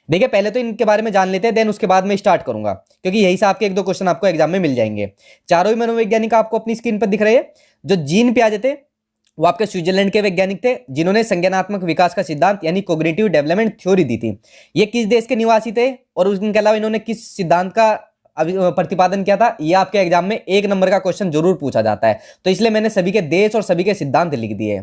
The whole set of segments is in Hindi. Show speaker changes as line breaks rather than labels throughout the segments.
देखिए पहले तो इनके बारे में जान लेते हैं, देन उसके बाद में स्टार्ट करूंगा, क्योंकि यही से आपके एक दो क्वेश्चन आपको एग्जाम में मिल जाएंगे। चारों ही मनोवैज्ञानिक आपको अपनी स्क्रीन पर दिख रहे हैं। जो जीन पियाजे थे वो आपके स्विट्जरलैंड के वैज्ञानिक थे, जिन्होंने संज्ञानात्मक विकास का सिद्धांत यानी कोग्निटिव डेवलपमेंट थ्योरी दी थी। ये किस देश के निवासी थे और उनके अलावा इन्होंने किस सिद्धांत का प्रतिपादन किया था, ये आपके एग्जाम में 1 नंबर का क्वेश्चन जरूर पूछा जाता है, तो इसलिए मैंने सभी के देश और सभी के सिद्धांत लिख दिए।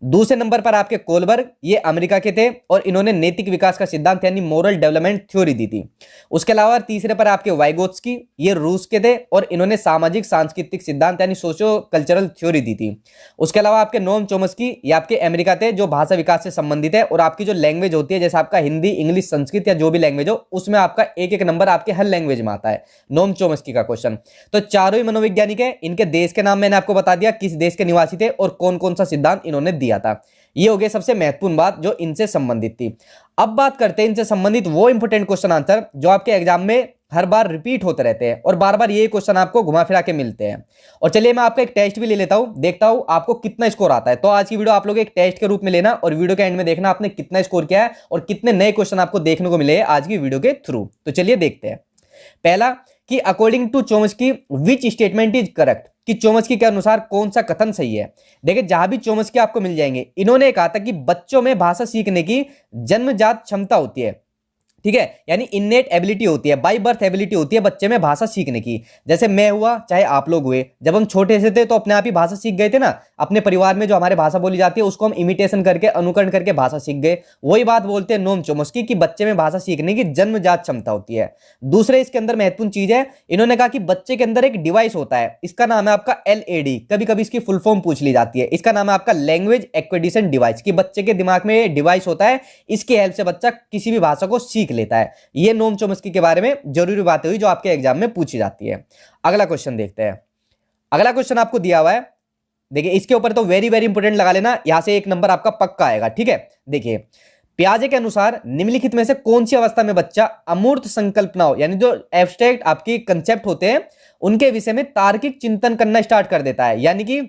दूसरे नंबर पर आपके कोलबर्ग, ये अमेरिका के थे और इन्होंने नैतिक विकास का सिद्धांत यानी मोरल डेवलपमेंट थ्योरी दी थी। उसके अलावा तीसरे पर आपके वाइगोत्स्की, ये रूस के थे और इन्होंने सामाजिक सांस्कृतिक सिद्धांत यानी सोशियो कल्चरल थ्योरी दी थी। उसके अलावा आपके नोम चोम्स्की, ये आपके अमेरिका थे, जो भाषा विकास से संबंधित है और आपकी जो लैंग्वेज होती है, जैसे आपका हिंदी, इंग्लिश, संस्कृत या जो भी लैंग्वेज हो, उसमें आपका 1-1 नंबर आपके हर लैंग्वेज में आता है। नोम चोम्स्की का क्वेश्चन। तो चारों ही मनोवैज्ञानिक है, इनके देश के नाम मैंने आपको बता दिया, किस देश के निवासी थे और कौन कौन सा सिद्धांत इन्होंने दिया था। ये हो गया सबसे महत्वपूर्ण बात जो इनसे संबंधित थी। अब बात करते हैं इनसे संबंधित वो इंपोर्टेंट क्वेश्चन आंसर जो आपके एग्जाम में हर बार रिपीट होते रहते हैं और बार बार ये क्वेश्चन आपको घुमा फिरा के मिलते हैं। और चलिए मैं आपका एक टेस्ट भी ले लेता हूं, देखता हूं आपको कितना स्कोर आता है। तो आज की वीडियो आप लोग एक टेस्ट के रूप में लेना और वीडियो के एंड में देखना आपने कितना स्कोर किया है और कितने नए क्वेश्चन आपको देखने को मिले आज की वीडियो के थ्रू। तो चलिए देखते हैं। पहला कि according to Chomsky which statement is correct, कि चोम्स्की के अनुसार कौन सा कथन सही है। देखिए जहां भी चोम्स्की आपको मिल जाएंगे, इन्होंने कहा था कि बच्चों में भाषा सीखने की जन्मजात क्षमता होती है, ठीक है, यानी इननेट एबिलिटी होती है, बाय बर्थ एबिलिटी होती है बच्चे में भाषा सीखने की। जैसे मैं हुआ चाहे आप लोग हुए, जब हम छोटे से थे तो अपने आप ही भाषा सीख गए थे ना। अपने परिवार में जो हमारे भाषा बोली जाती है उसको हम इमिटेशन करके, अनुकरण करके भाषा सीख गए। वही बात बोलते हैं नोम चोम्स्की कि बच्चे में भाषा सीखने की जन्मजात क्षमता होती है। दूसरे इसके अंदर महत्वपूर्ण चीज है, इन्होंने कहा कि बच्चे के अंदर एक डिवाइस होता है, इसका नाम है आपका LAD, कभी कभी इसकी फुल फॉर्म पूछ ली जाती है। इसका नाम है आपका लैंग्वेज एक्विजिशन डिवाइस, कि बच्चे के दिमाग में डिवाइस होता है, इसकी हेल्प से बच्चा किसी भी भाषा को सीख लेता है। ये नोम चोम्स्की के बारे में जरूरी बातें हुई जो आपके एग्जाम में पूछी जाती है। अगला क्वेश्चन देखते हैं। अगला क्वेश्चन आपको दिया हुआ है, देखिए इसके ऊपर तो वेरी वेरी इंपोर्टेंट लगा लेना, यहां से 1 नंबर आपका पक्का आएगा, ठीक है। देखिए पियाजे के अनुसार निम्नलिखित में से कौन सी अवस्था में बच्चा अमूर्त संकल्पनाओं यानी जो एब्स्ट्रैक्ट आपकी कंसेप्ट होते हैं उनके विषय में तार्किक चिंतन करना स्टार्ट कर देता है, यानी कि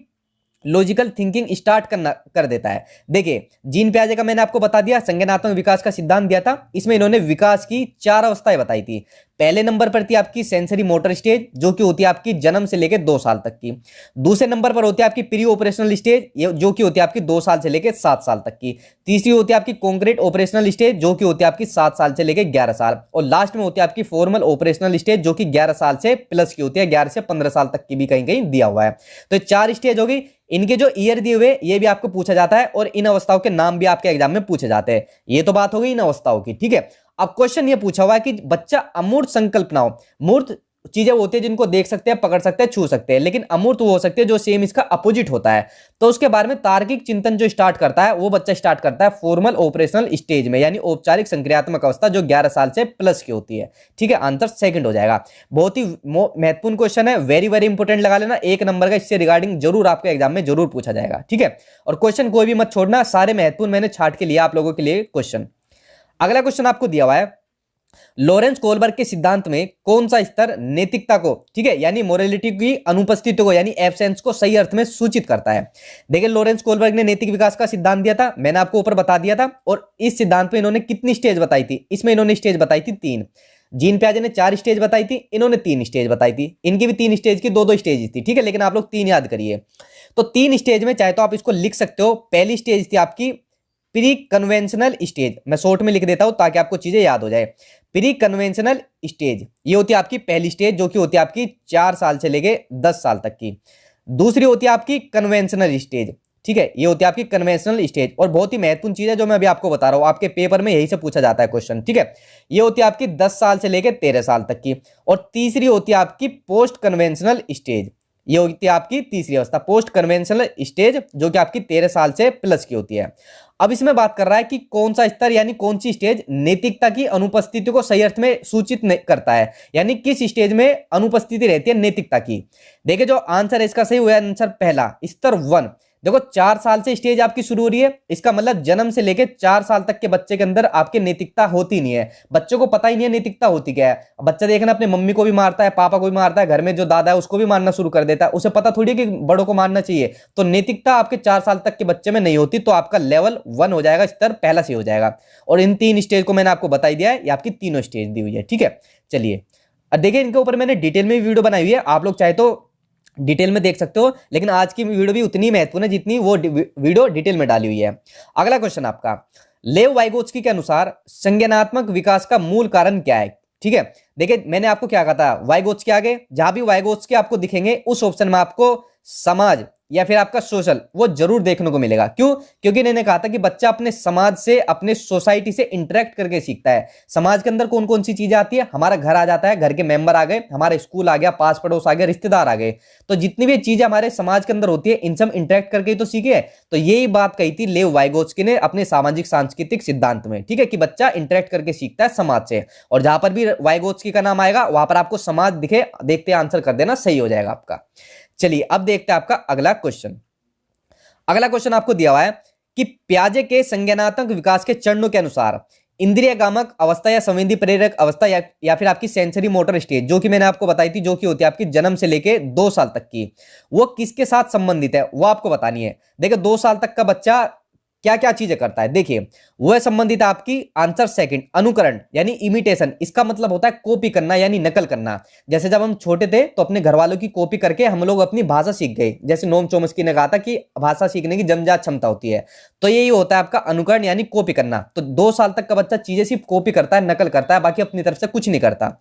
लॉजिकल थिंकिंग स्टार्ट करना कर देता है। देखिए जीन पियाजे का मैंने आपको बता दिया, संज्ञानात्मक विकास का सिद्धांत दिया था। इसमें इन्होंने विकास की 4 अवस्थाएं बताई थी। पहले नंबर पर थी आपकी सेंसरी मोटर स्टेज, जो कि होती है आपकी जन्म से लेकर 2 साल तक की। दूसरे नंबर पर होती है आपकी प्री ऑपरेशनल स्टेज, जो कि होती है आपकी 2 साल से लेकर 7 साल तक की। तीसरी होती है आपकी कॉन्क्रीट ऑपरेशनल स्टेज, जो कि होती है आपकी 7 साल से लेकर 11 साल। और लास्ट में होती है आपकी फॉर्मल ऑपरेशनल स्टेज, जो कि 11 साल से प्लस की होती है, 11 से 15 साल तक की भी कहीं कहीं दिया हुआ है। तो 4 स्टेज होगी। इनके जो ईयर दिए हुए ये भी आपको पूछा जाता है और इन अवस्थाओं के नाम भी आपके एग्जाम में पूछे जाते हैं। ये तो बात हो गई इन अवस्थाओं की, ठीक है। अब क्वेश्चन ये पूछा हुआ है कि बच्चा अमूर्त संकल्पनाओं, मूर्त चीजें होती है जिनको देख सकते हैं, पकड़ सकते हैं, छू सकते हैं, लेकिन अमूर्त वो हो सकते हैं जो सेम इसका अपोजिट होता है। तो उसके बारे में तार्किक चिंतन जो स्टार्ट करता है वो बच्चा स्टार्ट करता है फॉर्मल ऑपरेशनल स्टेज में, यानी औपचारिक संक्रियात्मक अवस्था, जो 11 साल से प्लस की होती है, ठीक है। आंसर सेकंड हो जाएगा। बहुत ही महत्वपूर्ण क्वेश्चन है, वेरी वेरी इंपोर्टेंट लगा लेना, 1 नंबर का इससे रिगार्डिंग जरूर आपके एग्जाम में जरूर पूछा जाएगा, ठीक है। और क्वेश्चन कोई भी मत छोड़ना, सारे महत्वपूर्ण मैंने छाट के लिया आप लोगों के लिए क्वेश्चन। अगला क्वेश्चन आपको दिया हुआ है, लॉरेंस कोलबर्ग के सिद्धांत में कौन सा स्तर नैतिकता को, ठीक है, यानी मोरालिटी की अनुपस्थिति को यानी एब्सेंस को सही अर्थ में सूचित करता है। देखिए लॉरेंस कोलबर्ग ने नैतिक विकास का सिद्धांत दिया था, मैंने आपको ऊपर बता दिया था। और इस सिद्धांत में इन्होंने कितनी स्टेज बताई थी, इसमें इन्होंने स्टेज बताई थी 3। जीन पियाजे ने 4 स्टेज बताई थी, इन्होंने 3 स्टेज बताई थी। इनकी भी 3 स्टेज की 2-2 स्टेज थी, ठीक है, लेकिन आप लोग 3 याद करिए। तो 3 स्टेज में चाहे तो आप इसको लिख सकते हो। पहली स्टेज थी आपकी प्री कन्वेंशनल स्टेज, मैं शॉर्ट में लिख देता हूं ताकि आपको चीजें याद हो जाए। प्री कन्वेंशनल स्टेज ये होती है आपकी पहली स्टेज, जो कि होती है आपकी 4 साल से लेके 10 साल तक की। दूसरी होती है आपकी कन्वेंशनल स्टेज, ठीक है, ये होती है आपकी कन्वेंशनल स्टेज। और बहुत ही महत्वपूर्ण चीज है जो मैं अभी आपको बता रहा हूं, आपके पेपर में यही से पूछा जाता है क्वेश्चन, ठीक है। ये होती है आपकी 10 साल से लेकर 13 साल तक की। और तीसरी होती है आपकी पोस्ट कन्वेंशनल स्टेज, ये होती है आपकी तीसरी अवस्था, पोस्ट कन्वेंशनल स्टेज, जो कि आपकी 13 साल से प्लस की होती है। अब इसमें बात कर रहा है कि कौन सा स्तर यानी कौन सी स्टेज नैतिकता की अनुपस्थिति को सही अर्थ में सूचित करता है, यानी किस स्टेज में अनुपस्थिति रहती है नैतिकता की। देखिए जो आंसर है इसका सही हुआ आंसर पहला, स्तर 1। देखो 4 साल से स्टेज आपकी शुरू हो रही है, इसका मतलब जन्म से लेकर 4 साल तक के बच्चे के अंदर आपके नैतिकता होती नहीं है। बच्चों को पता ही नहीं है नैतिकता होती क्या है। बच्चा देखना अपनी मम्मी को भी मारता है, पापा को भी मारता है, घर में जो दादा है उसको भी मारना शुरू कर देता है, उसे पता थोड़ी है कि बड़ों को मारना चाहिए। तो नैतिकता आपके 4 साल तक के बच्चे में नहीं होती, तो आपका लेवल 1 हो जाएगा, स्तर पहला से हो जाएगा। और इन 3 स्टेज को मैंने आपको बता दिया है, ये आपकी तीनों स्टेज दी हुई है, ठीक है। चलिए अब देखिए, इनके ऊपर मैंने डिटेल में वीडियो बनाई हुई है, आप लोग चाहे तो डिटेल में देख सकते हो, लेकिन आज की वीडियो भी उतनी महत्वपूर्ण है जितनी वो वीडियो डिटेल में डाली हुई है। अगला क्वेश्चन आपका, लेव वाइगोत्स्की के अनुसार संज्ञानात्मक विकास का मूल कारण क्या है? ठीक है, देखिए मैंने आपको क्या कहा था, वाइगोत्स्की आगे जहां भी वाइगोत्स्की आपको दिखेंगे उस ऑप्शन में आपको समाज या फिर आपका सोशल वो जरूर देखने को मिलेगा। क्यों? क्योंकि इन्होंने कहा था कि बच्चा अपने समाज से, अपने सोसाइटी से इंटरेक्ट करके सीखता है। समाज के अंदर कौन कौन सी चीजें आती है, हमारा घर आ जाता है, घर के मेंबर आ गए, हमारा स्कूल आ गया, पास पड़ोस आ गया, रिश्तेदार आ गए। तो जितनी भी चीजें हमारे समाज के अंदर होती है, इन सब इंटरेक्ट करके ही तो सीखे है। तो यही बात कही थी लेव वाइगोत्स्की ने अपने सामाजिक सांस्कृतिक सिद्धांत में, ठीक है, कि बच्चा इंटरेक्ट करके सीखता है समाज से। और जहां पर भी वाइगोत्स्की का नाम आएगा वहां पर आपको समाज दिखे, देखते आंसर कर देना, सही हो जाएगा आपका। चलिए अब देखते हैं आपका अगला क्वेश्चन। अगला क्वेश्चन आपको दिया हुआ है कि प्याजे के संज्ञानात्मक विकास के चरणों के अनुसार इंद्रिय गामक अवस्था या संवेदी प्रेरक अवस्था या फिर आपकी सेंसरी मोटर स्टेज, जो कि मैंने आपको बताई थी, जो कि होती है आपकी जन्म से लेके 2 साल तक की, वो किसके साथ संबंधित है वो आपको बतानी है। देखिए 2 साल तक का बच्चा क्या क्या चीजें करता है, देखिए वह संबंधित है आपकी आंसर सेकंड, अनुकरण यानी इमिटेशन। इसका मतलब होता है कॉपी करना यानी नकल करना। जैसे जब हम छोटे थे तो अपने घर वालों की कॉपी करके हम लोग अपनी भाषा सीख गए। जैसे नोम चोम्स्की ने कहा था कि भाषा सीखने की जन्मजात क्षमता होती है, तो यही होता है आपका अनुकरण यानी कॉपी करना। तो 2 साल तक का बच्चा चीजें सिर्फ कॉपी करता है, नकल करता है, बाकी अपनी तरफ से कुछ नहीं करता।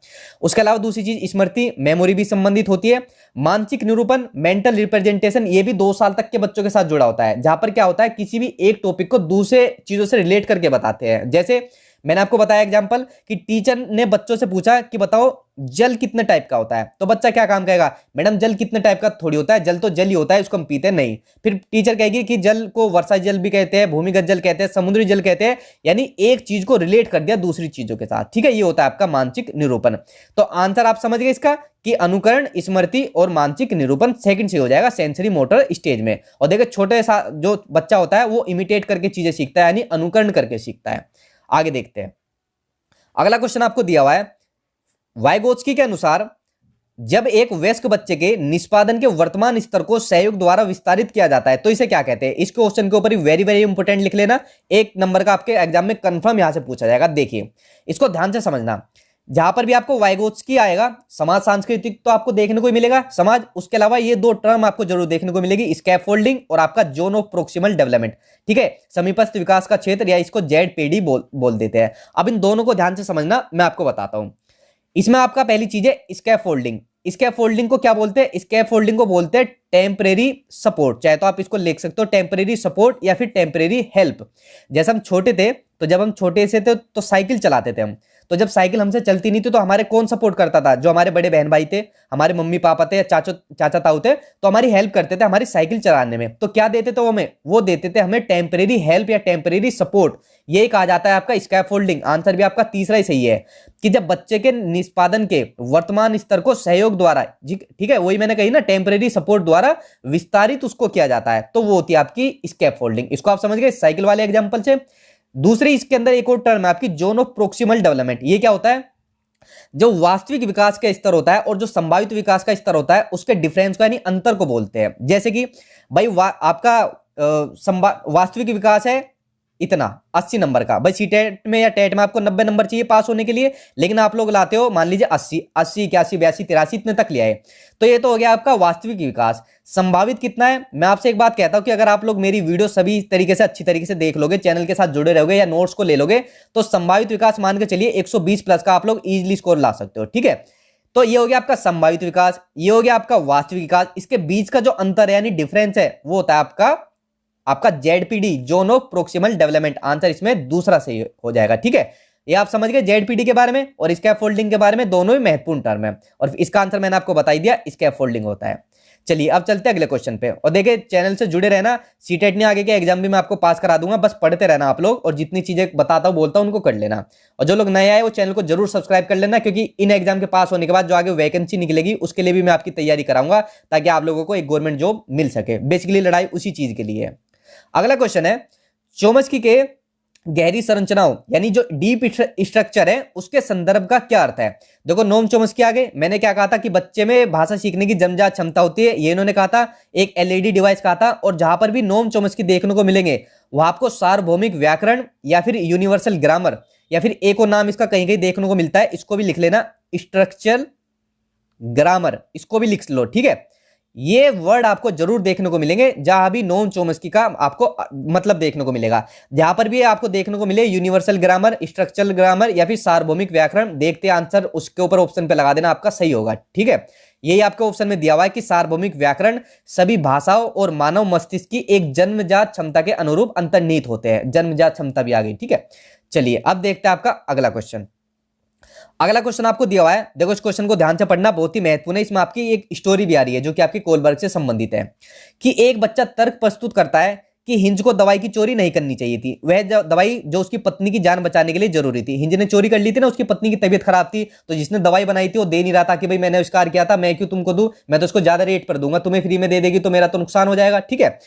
उसके अलावा दूसरी चीज स्मृति, मेमोरी भी संबंधित होती है। मानसिक निरूपण, मेंटल रिप्रेजेंटेशन, ये भी 2 साल तक के बच्चों के साथ जुड़ा होता है, जहां पर क्या होता है किसी भी एक टॉपिक को दूसरे चीजों से रिलेट करके बताते हैं। जैसे मैंने आपको बताया एग्जांपल कि टीचर ने बच्चों से पूछा कि बताओ जल कितने टाइप का होता है, तो बच्चा क्या काम कहेगा, मैडम जल कितने टाइप का थोड़ी होता है, जल तो जल ही होता है, उसको हम पीते नहीं। फिर टीचर कहेगी कि जल को वर्षा जल भी कहते हैं, भूमिगत जल कहते हैं, समुद्री जल कहते हैं, यानी एक चीज को रिलेट कर दिया दूसरी चीजों के साथ, ठीक है। ये होता है आपका मानसिक निरूपण। तो आंसर आप समझ गए इसका कि अनुकरण, स्मृति और मानसिक निरूपण सेकंड से हो जाएगा सेंसरी मोटर स्टेज में। और देखिए छोटे सा जो बच्चा होता है वो इमिटेट करके चीजें सीखता है, यानी अनुकरण करके सीखता है। आगे देखते हैं, अगला क्वेश्चन आपको दिया हुआ है, वाइगोत्स्की के अनुसार जब एक वयस्क बच्चे के निष्पादन के वर्तमान स्तर को सहयोग द्वारा विस्तारित किया जाता है तो इसे क्या कहते हैं? इस क्वेश्चन के ऊपर ही वेरी वेरी इंपोर्टेंट लिख लेना, 1 नंबर का आपके एग्जाम में कंफर्म यहां से पूछा जाएगा। देखिए इसको ध्यान से समझना, जहां पर भी आपको वाइगोत्स्की आएगा, समाज सांस्कृतिक तो आपको देखने को मिलेगा समाज, उसके अलावा ये 2 टर्म आपको जरूर देखने को मिलेगी, स्कैफोल्डिंग और आपका जोन ऑफ प्रोक्सिमल डेवलपमेंट, ठीक है, समीपस्थ विकास का क्षेत्र, या इसको जेडपीडी बोल देते हैं। अब इन दोनों को ध्यान से समझना, मैं आपको बताता हूं। इसमें आपका पहली चीज है स्कैफोल्डिंग। स्कैफोल्डिंग को क्या बोलते हैं? स्कैफोल्डिंग को बोलते हैं टेम्परेरी सपोर्ट, चाहे तो आप इसको लिख सकते हो टेम्परेरी सपोर्ट या फिर टेम्परेरी हेल्प। जैसे हम छोटे थे तो जब हम छोटे से थे तो साइकिल चलाते थे हम, तो जब साइकिल हमसे चलती नहीं थी तो हमारे कौन सपोर्ट करता था? जो हमारे बड़े बहन भाई थे, हमारे मम्मी पापा थे, चाचा ताऊ थे, तो हमारी हेल्प करते थे हमारी साइकिल चलाने में। तो क्या देते थे वो हमें? वो देते थे हमें टेम्परेरी हेल्प या टेम्परेरी सपोर्ट। ये कहा जाता है आपका स्कैफोल्डिंग। आंसर भी आपका तीसरा ही सही है कि जब बच्चे के निष्पादन के वर्तमान स्तर को सहयोग द्वारा, ठीक है, वही मैंने कही ना, टेम्परेरी सपोर्ट द्वारा विस्तारित उसको किया जाता है, तो वो होती है आपकी स्कैफोल्डिंग। इसको आप समझ गए साइकिल वाले एग्जांपल से। दूसरी इसके अंदर एक और टर्म है आपकी जोन ऑफ प्रोक्सिमल डेवलपमेंट। ये क्या होता है? जो वास्तविक विकास का स्तर होता है और जो संभावित विकास का स्तर होता है उसके डिफरेंस को यानी अंतर को बोलते हैं। जैसे कि भाई आपका वास्तविक विकास है इतना 80 नंबर का, भाई सीटेट में या टेट में आपको 90 नंबर चाहिए पास होने के लिए, लेकिन आप लोग लाते हो मान लीजिए 80, 81, 82, 83 इतने तक ले आए, तो ये तो हो गया आपका वास्तविक विकास। संभावित कितना है? मैं आपसे एक बात कहता हूं कि अगर आप लोग मेरी वीडियो सभी तरीके से अच्छी तरीके से देख लोगे, चैनल के साथ जुड़े रहोगे या नोट्स को ले लोगे, तो संभावित विकास मान के चलिए 120 प्लस का आप लोग इजिली स्कोर ला सकते हो, ठीक है। तो ये हो गया आपका संभावित विकास, ये हो गया आपका वास्तविक विकास। इसके बीच का जो अंतर है यानी डिफरेंस है वो होता है आपका ZPD, zone of proximal development. Answer इसमें दूसरा सही हो जाएगा, ठीक है। ये आप समझ गए जेडपीडी के बारे में और स्कैफोल्डिंग के बारे में, दोनों ही महत्वपूर्ण टर्म है। और इसका आंसर मैंने आपको बता दिया, स्कैफोल्डिंग होता है। चलिए अब चलते हैं अगले क्वेश्चन पे। और देखिए चैनल से जुड़े रहना, सीटेट ने आगे के एग्जाम भी मैं आपको पास करा दूंगा, बस पढ़ते रहना आप लोग, और जितनी चीजें बताता हूं बोलता हूं उनको कर लेना। और जो लोग नए आए वो चैनल को जरूर सब्सक्राइब कर लेना, क्योंकि इन एग्जाम के पास होने के बाद जो आगे वैकेंसी निकलेगी उसके लिए भी मैं आपकी तैयारी कराऊंगा, ताकि आप लोगों को एक गवर्नमेंट जॉब मिल सके। बेसिकली लड़ाई उसी चीज के लिए है। अगला क्वेश्चन है, चोम्स्की के गहरी संरचनाओं यानी जो डीप स्ट्रक्चर है उसके संदर्भ का क्या अर्थ है। देखो नोम चोम्स्की आगे मैंने क्या कहा था कि बच्चे में भाषा सीखने की जन्मजात क्षमता होती है, ये इन्होंने कहा था। एक एलईडी डिवाइस कहा था। और जहां पर भी नोम चोम्स्की देखने को मिलेंगे वहां आपको सार्वभौमिक व्याकरण या फिर यूनिवर्सल ग्रामर, या फिर एक और नाम इसका कहीं कहीं देखने को मिलता है, इसको भी लिख लेना, स्ट्रक्चरल ग्रामर, इसको भी लिख लो, ठीक है। ये वर्ड आपको जरूर देखने को मिलेंगे जहां भी नोम चोम्स्की का आपको मतलब देखने को मिलेगा। जहां पर भी आपको देखने को मिले यूनिवर्सल ग्रामर, स्ट्रक्चरल ग्रामर या फिर सार्वभौमिक व्याकरण, देखते आंसर उसके ऊपर ऑप्शन पे लगा देना, आपका सही होगा, ठीक है। यही आपके ऑप्शन में दिया हुआ है कि सार्वभौमिक व्याकरण सभी भाषाओं और मानव मस्तिष्क की एक जन्मजात क्षमता के अनुरूप अंतर्निहित होते हैं। जन्मजात क्षमता भी आ गई, ठीक है। चलिए अब देखते हैं आपका अगला क्वेश्चन। अगला क्वेश्चन आपको दिया हुआ है, देखो इस क्वेश्चन को ध्यान से पढ़ना, बहुत ही महत्वपूर्ण है। इसमें आपकी एक स्टोरी भी आ रही है जो कि आपकी कोलबर्ग से संबंधित है, कि एक बच्चा तर्क प्रस्तुत करता है कि हिंज को दवाई की चोरी नहीं करनी चाहिए थी। वह दवाई जो उसकी पत्नी की जान बचाने के लिए जरूरी थी। हिंज ने चोरी कर ली थी ना, उसकी पत्नी की तबीयत खराब थी, तो जिसने दवाई बनाई थी वो दे नहीं रहा था कि भाई मैंने आविष्कार किया था, मैं क्यों तुमको दूं, मैं तो उसको ज्यादा रेट पर दूंगा, तुम्हें फ्री में दे देगी तो मेरा तो नुकसान हो जाएगा, ठीक है।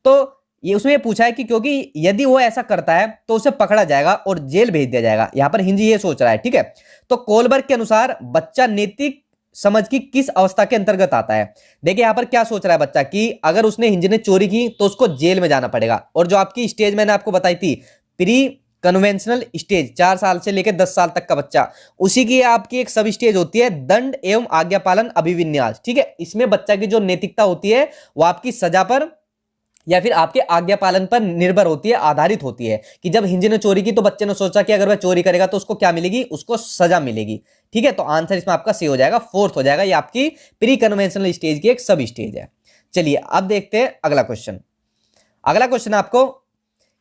तो ये उसमें पूछा है कि क्योंकि यदि वो ऐसा करता है तो उसे पकड़ा जाएगा और जेल भेज दिया जाएगा। यहां पर हिंज ये सोच रहा है, ठीक है। तो कोलबर्ग के अनुसार बच्चा नैतिक समझ की किस अवस्था के अंतर्गत आता है। देखिए यहां पर क्या सोच रहा है बच्चा कि अगर उसने हिंज ने चोरी की तो उसको जेल में जाना पड़ेगा। और जो आपकी स्टेज मैंने आपको बताई थी, प्री कन्वेंशनल स्टेज, 4 साल से लेकर 10 साल तक का बच्चा, उसी की आपकी एक सब स्टेज होती है दंड एवं आज्ञा पालन अभिविन्यास, ठीक है। इसमें बच्चा की जो नैतिकता होती है वो आपकी सजा पर या फिर आपके आज्ञा पालन पर निर्भर होती है, आधारित होती है। कि जब हिंज ने चोरी की तो बच्चे ने सोचा कि अगर वह चोरी करेगा तो उसको क्या मिलेगी, उसको सजा मिलेगी, ठीक है। तो आंसर इसमें आपका सी हो जाएगा, फोर्थ हो जाएगा। ये आपकी प्री कन्वेंशनल स्टेज की एक सब स्टेज है। चलिए अब देखते हैं अगला क्वेश्चन। अगला क्वेश्चन आपको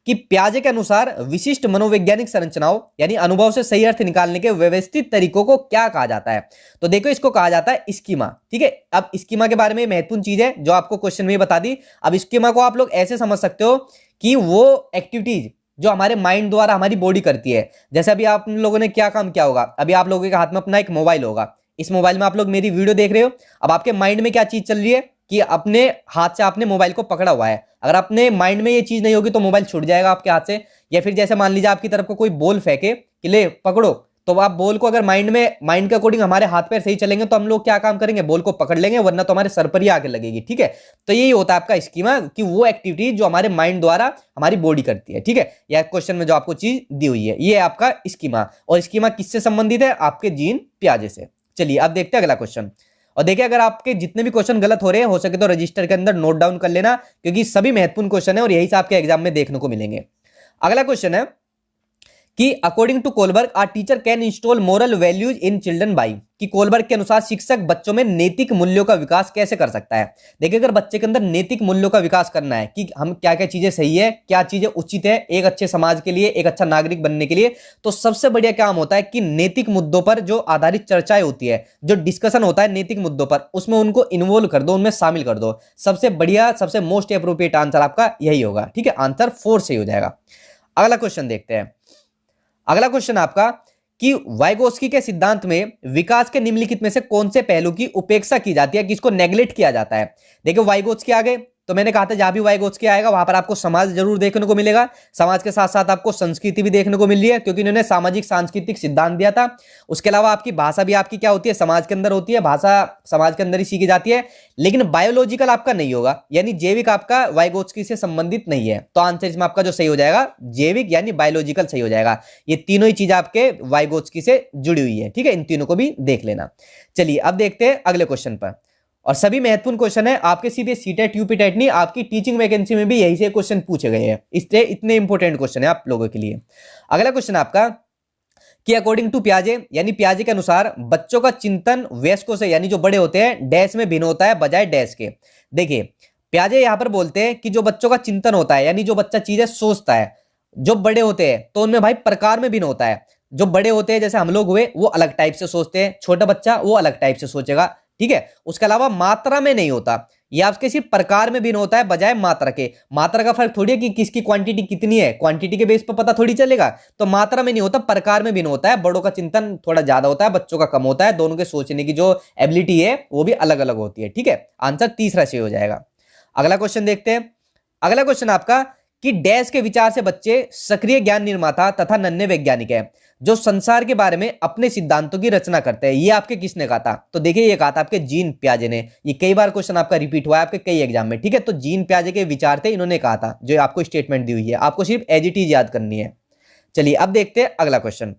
कि प्याजे के अनुसार विशिष्ट मनोवैज्ञानिक संरचनाओं यानी अनुभव से सही अर्थ निकालने के व्यवस्थित तरीकों को क्या कहा जाता है। तो देखो इसको कहा जाता है स्कीमा, ठीक है। अब स्कीमा के बारे में महत्वपूर्ण चीज है जो आपको क्वेश्चन में बता दी। अब स्कीमा को आप लोग ऐसे समझ सकते हो कि वो एक्टिविटीज जो हमारे माइंड द्वारा हमारी बॉडी करती है। जैसे अभी आप लोगों ने क्या काम किया होगा, अभी आप लोगों के हाथ में अपना एक मोबाइल होगा, इस मोबाइल में आप लोग मेरी वीडियो देख रहे हो। अब आपके माइंड में क्या चीज चल रही है कि अपने हाथ से आपने मोबाइल को पकड़ा हुआ है। अगर अपने माइंड में ये चीज नहीं होगी तो मोबाइल छूट जाएगा आपके हाथ से। या फिर जैसे मान लीजिए आपकी तरफ को कोई बॉल फेंके कि ले पकड़ो, तो आप बॉल को अगर माइंड के अकॉर्डिंग हमारे हाथ पैर सही चलेंगे तो हम लोग क्या काम करेंगे, बॉल को पकड़ लेंगे, वरना तो हमारे सर पर ही आके लगेगी, ठीक है। तो यही होता है आपका स्कीमा, कि वो एक्टिविटी जो हमारे माइंड द्वारा हमारी बॉडी करती है, ठीक है। या क्वेश्चन में जो आपको चीज दी हुई है ये आपका स्कीमा। और स्कीमा किससे संबंधित है, आपके जीन पियाजे से। चलिए अब देखते हैं अगला क्वेश्चन। और देखिए अगर आपके जितने भी क्वेश्चन गलत हो रहे हैं हो सके तो रजिस्टर के अंदर नोट डाउन कर लेना, क्योंकि सभी महत्वपूर्ण क्वेश्चन है और यही से आपके एग्जाम में देखने को मिलेंगे। अगला क्वेश्चन है कि according to Kohlberg a teacher can install moral values in children by, कि कोलबर्ग के अनुसार शिक्षक बच्चों में नैतिक मूल्यों का विकास कैसे कर सकता है। देखिए अगर बच्चे के अंदर नैतिक मूल्यों का विकास करना है कि हम क्या क्या चीजें सही है, क्या चीजें उचित है एक अच्छे समाज के लिए, एक अच्छा नागरिक बनने के लिए, तो सबसे बढ़िया काम होता है कि नैतिक मुद्दों पर जो आधारित चर्चाएं होती है, जो डिस्कशन होता है नैतिक मुद्दों पर, उसमें उनको इन्वॉल्व कर दो, उनमें शामिल कर दो। सबसे बढ़िया सबसे मोस्ट अप्रोप्रिएट आंसर आपका यही होगा, ठीक है। आंसर 4 सही हो जाएगा। अगला क्वेश्चन देखते हैं। अगला क्वेश्चन आपका कि वाइगोस्की के सिद्धांत में विकास के निम्नलिखित में से कौन से पहलू की उपेक्षा की जाती है, किसको नेग्लेक्ट किया जाता है। देखिए वाइगोस्की आ गए, तो मैंने कहा था जहां भी वाइगोस्की आएगा वहां पर आपको समाज जरूर देखने को मिलेगा। समाज के साथ साथ आपको संस्कृति भी देखने को मिल रही है, क्योंकि इन्होंने सामाजिक सांस्कृतिक सिद्धांत दिया था। उसके अलावा आपकी भाषा भी आपकी क्या होती है, समाज के अंदर होती है, भाषा समाज के अंदर ही सीखी जाती है। लेकिन बायोलॉजिकल आपका नहीं होगा, यानी जैविक आपका वाइगोस्की से संबंधित नहीं है। तो आंसर इसमें आपका जो सही हो जाएगा जैविक यानी बायोलॉजिकल सही हो जाएगा। ये तीनों ही चीज आपके वाइगोस्की से जुड़ी हुई है, ठीक है। इन तीनों को भी देख लेना। चलिए अब देखते हैं अगले क्वेश्चन पर। और सभी महत्वपूर्ण क्वेश्चन है आपके, सीधे सीटेट यूपीटेट नहीं, आपकी टीचिंग वैकेंसी में भी यही से क्वेश्चन पूछे गए हैं, इसलिए इतने इंपॉर्टेंट क्वेश्चन है आप लोगों के लिए। अगला क्वेश्चन आपका कि अकॉर्डिंग टू पियाजे यानी पियाजे के अनुसार बच्चों का चिंतन वयस्कों से यानी जो बड़े होते हैं डैश में भिन्न होता है बजाय डैश के। देखिए पियाजे यहां पर बोलते हैं कि जो बच्चों का चिंतन होता है यानी जो बच्चा चीजें सोचता है, जो बड़े होते हैं तो उनमें भाई प्रकार में भिन्न होता है। जो बड़े होते हैं जैसे हम लोग हुए वो अलग टाइप से सोचते हैं, छोटा बच्चा वो अलग टाइप से सोचेगा, ठीक है। उसके अलावा मात्रा में नहीं होता, ये आपके सिर्फ प्रकार में भिन्न होता है बजाय मात्रा के। मात्रा का फर्क थोड़ी है कि किसकी क्वांटिटी कितनी है, क्वांटिटी के बेस पर पता थोड़ी चलेगा। तो मात्रा में नहीं होता, प्रकार में भिन्न होता है। बड़ों का चिंतन थोड़ा ज्यादा होता है, बच्चों का कम होता है। दोनों के सोचने की जो एबिलिटी है वो भी अलग अलग होती है। ठीक है, आंसर तीसरा सही हो जाएगा। अगला क्वेश्चन देखते हैं। अगला क्वेश्चन आपका कि डैश के विचार से बच्चे सक्रिय ज्ञान निर्माता तथा नन्हे वैज्ञानिक है जो संसार के बारे में अपने सिद्धांतों की रचना करते हैं। ये आपके किसने कहा था? तो देखिए ये कहा था आपके जीन पियाजे ने। ये कई बार क्वेश्चन आपका रिपीट हुआ है आपके कई एग्जाम में। ठीक है, तो जीन पियाजे के विचार थे, इन्होंने कहा था, जो आपको स्टेटमेंट दी हुई है। आपको सिर्फ एज इट इज याद करनी है। चलिए अब देखते हैं अगला क्वेश्चन।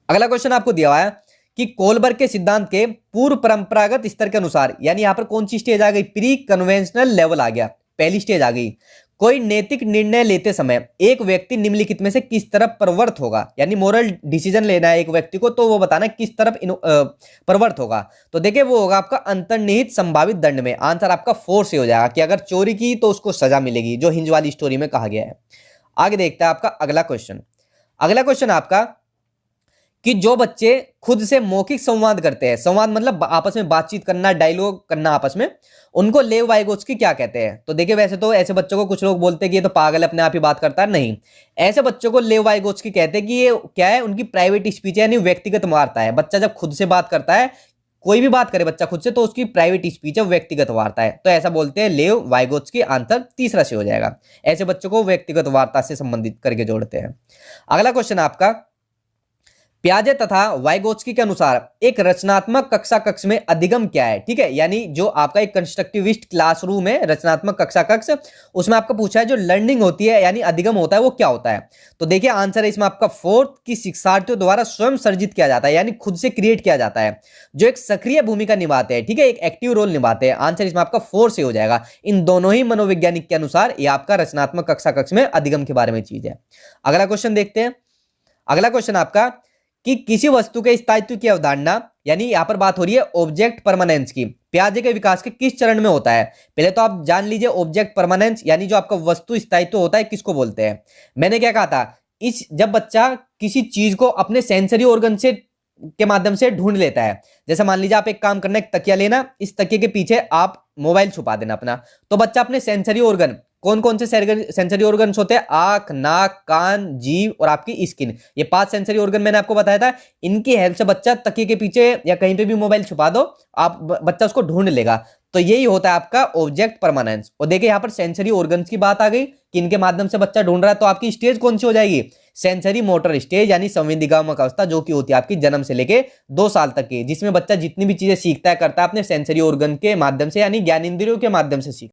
अगला क्वेश्चन आपको दिया हुआ है कि कोलबर्ग के सिद्धांत के पूर्व परंपरागत स्तर के अनुसार, यानी यहां पर कौन सी स्टेज आ गई? प्री कन्वेंशनल लेवल आ गया, पहली स्टेज आ गई। कोई नैतिक निर्णय लेते समय एक व्यक्ति निम्नलिखित में से किस तरफ प्रवृत्त होगा? यानी मोरल डिसीजन लेना है एक व्यक्ति को, तो वो बताना किस तरफ प्रवृत्त होगा। तो देखिए वो होगा आपका अंतर्निहित संभावित दंड में। आंसर आपका 4 से हो जाएगा कि अगर चोरी की तो उसको सजा मिलेगी, जो हिंज वाली स्टोरी में कहा गया है। आगे देखते हैं आपका अगला क्वेश्चन। अगला क्वेश्चन आपका कि जो बच्चे खुद से मौखिक संवाद करते हैं, संवाद मतलब आपस में बातचीत करना, डायलॉग करना आपस में, उनको लेव वाइगोत्स्की क्या कहते हैं? तो देखिए वैसे तो ऐसे बच्चों को कुछ लोग बोलते हैं कि ये तो पागल है, अपने आप ही बात करता है। नहीं, ऐसे बच्चों को लेव वाइगोत्स्की कहते हैं कि ये क्या है? उनकी प्राइवेट स्पीच है, यानी व्यक्तिगत वार्ता है। बच्चा जब खुद से बात करता है, कोई भी बात करे बच्चा खुद से, तो उसकी प्राइवेट स्पीच है, व्यक्तिगत वार्ता है। तो ऐसा बोलते हैं लेव वाइगोत्स्की। आंसर तीसरा से हो जाएगा। ऐसे बच्चों को व्यक्तिगत वार्ता से संबंधित करके जोड़ते हैं। अगला क्वेश्चन आपका पियाजे तथा वाइगोत्स्की के अनुसार एक रचनात्मक कक्षा कक्ष में अधिगम क्या है? ठीक है, यानी जो आपका एक कंस्ट्रक्टिविस्ट क्लासरूम है, रचनात्मक कक्षा कक्ष, उसमें आपका पूछा है जो लर्निंग होती है यानी अधिगम होता है वो क्या होता है? तो देखिए आंसर है इसमें आपका 4 कि शिक्षार्थियों द्वारा स्वयं सर्जित किया जाता है, यानी खुद से क्रिएट किया जाता है, जो एक सक्रिय भूमिका निभाते हैं। ठीक है, एक एक्टिव रोल निभाते हैं। आंसर इसमें आपका 4 से हो जाएगा। इन दोनों ही मनोवैज्ञानिक के अनुसार ये आपका रचनात्मक कक्षा कक्ष में अधिगम के बारे में चीज है। अगला क्वेश्चन देखते हैं। अगला क्वेश्चन आपका कि किसी वस्तु के स्थायित्व की अवधारणा, यानी यहां पर बात हो रही है ऑब्जेक्ट परमानेंस की, पियाजे के विकास के किस चरण में होता है? पहले तो आप जान लीजिए ऑब्जेक्ट परमानेंस यानी जो आपका वस्तु स्थायित्व होता है किसको बोलते हैं। मैंने क्या कहा था, जब बच्चा किसी चीज को अपने सेंसरी ऑर्गन से के माध्यम से ढूंढ लेता है, जैसे मान लीजिए आप एक काम करना, एक तकिया लेना, इस तकिए के पीछे आप मोबाइल छुपा देना अपना, तो बच्चा अपने सेंसरी ऑर्गन, कौन कौन से सेंसरी ऑर्गन्स होते हैं? आंख, नाक, कान, जीभ और आपकी स्किन। ये 5 सेंसरी ऑर्गन मैंने आपको बताया था। इनकी हेल्प से बच्चा तकिए के पीछे या कहीं पे भी मोबाइल छुपा दो, आप बच्चा उसको ढूंढ लेगा। तो यही होता है आपका ऑब्जेक्ट परमानेंस। और देखिए यहाँ पर सेंसरी ऑर्गन्स की बात आ गई कि इनके माध्यम से बच्चा ढूंढ रहा है, तो आपकी स्टेज कौन सी हो जाएगी? सेंसरी मोटर स्टेज, यानी संवेदीगामक अवस्था, जो कि होती है आपकी जन्म से लेके 2 साल तक की, जिसमें बच्चा जितनी भी चीजें सीखता है करता है अपने सेंसरी ऑर्गन के माध्यम से, यानी ज्ञानेंद्रियों के माध्यम से सीखता है।